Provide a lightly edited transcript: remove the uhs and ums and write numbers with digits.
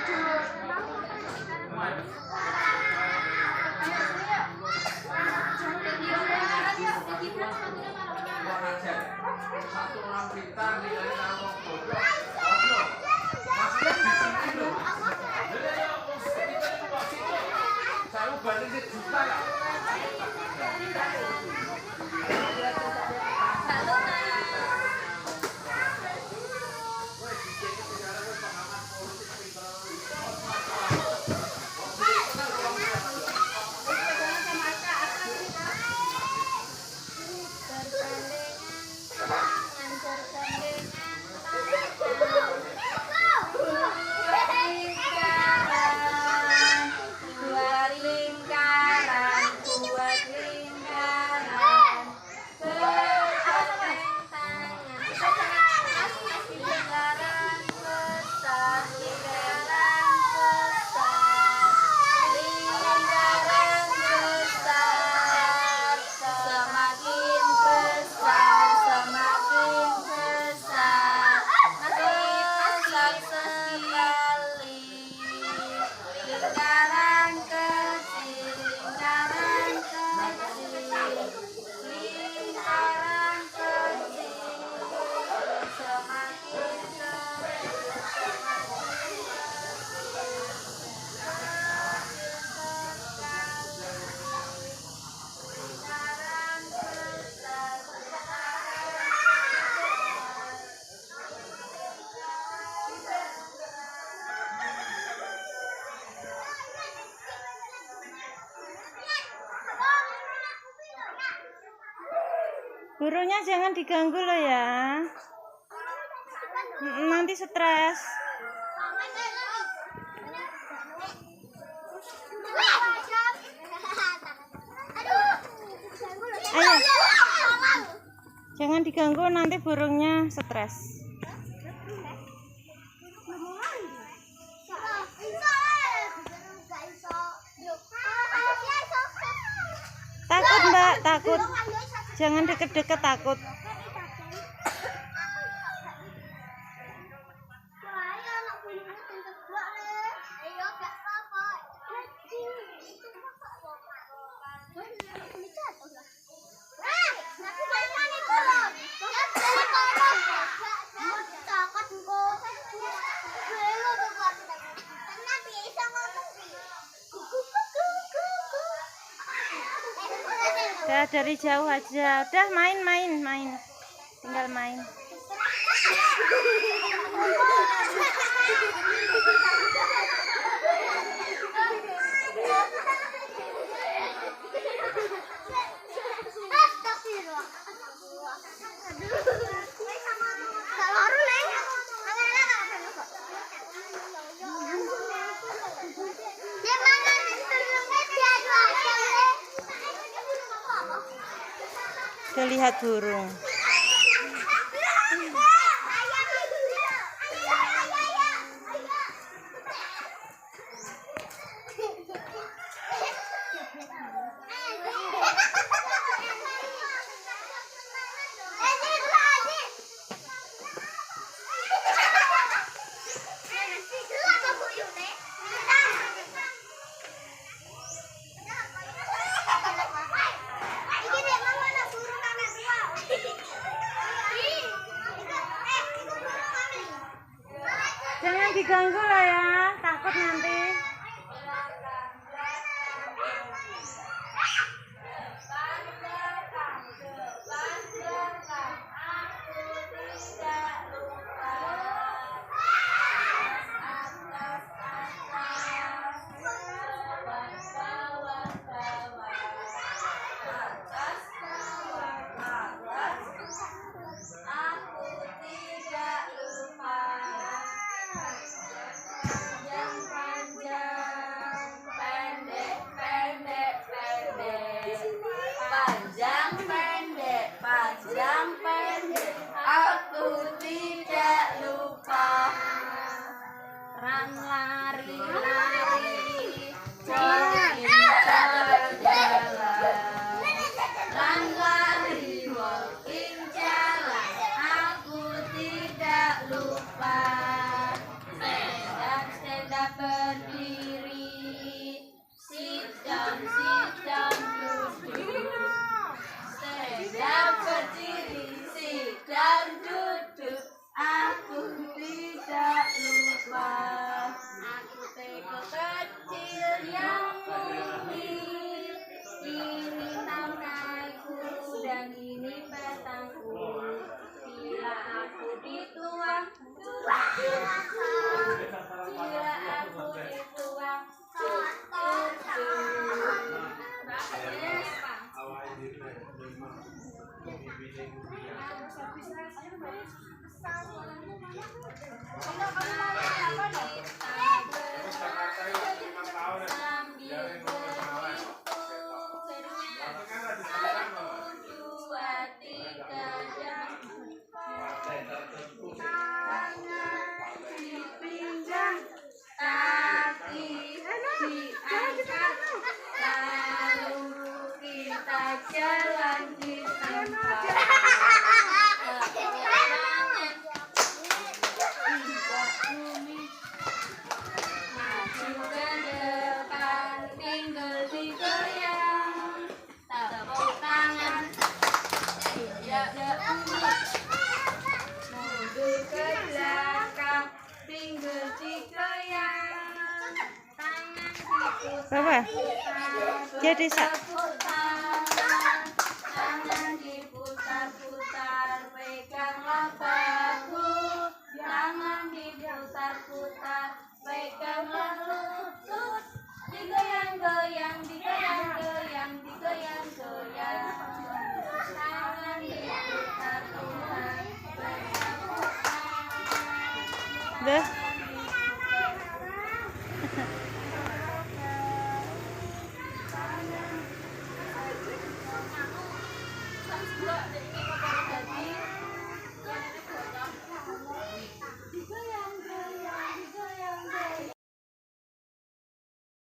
Satu orang Blitar nilai nama bodoh. Saya banding juta ya. Burungnya jangan diganggu loh ya, nanti stres. Ayo, jangan diganggu, nanti burungnya stres. Takut Mbak, takut. Jangan deket-deket, takut. Udah dari jauh aja, udah main, tinggal main. Udah lihat burung. Jangan diganggu lah ya, takut nanti. Jangan berdiri. Sit down, duduk. Stand up, berdiri. Sit down, duduk. Aku tidak lupa. Aku teko kecil yang mungil. Ini tamanku dan ini petangku. Bila aku dituang, bila aku dituang, jalan di tempat maju ke depan, tinggal digoyang, tepuk tangan, tidak berunik, mundur ke belakang, tinggal digoyang, tangan Bapak, diputar-putar, jadi tangan diputar-putar, peganglah bahu, tangan diputar-putar, peganglah lutut, digoyang-goyang, digoyang-goyang, digoyang-goyang, tangan diputar-putar, Dah. diputar-putar.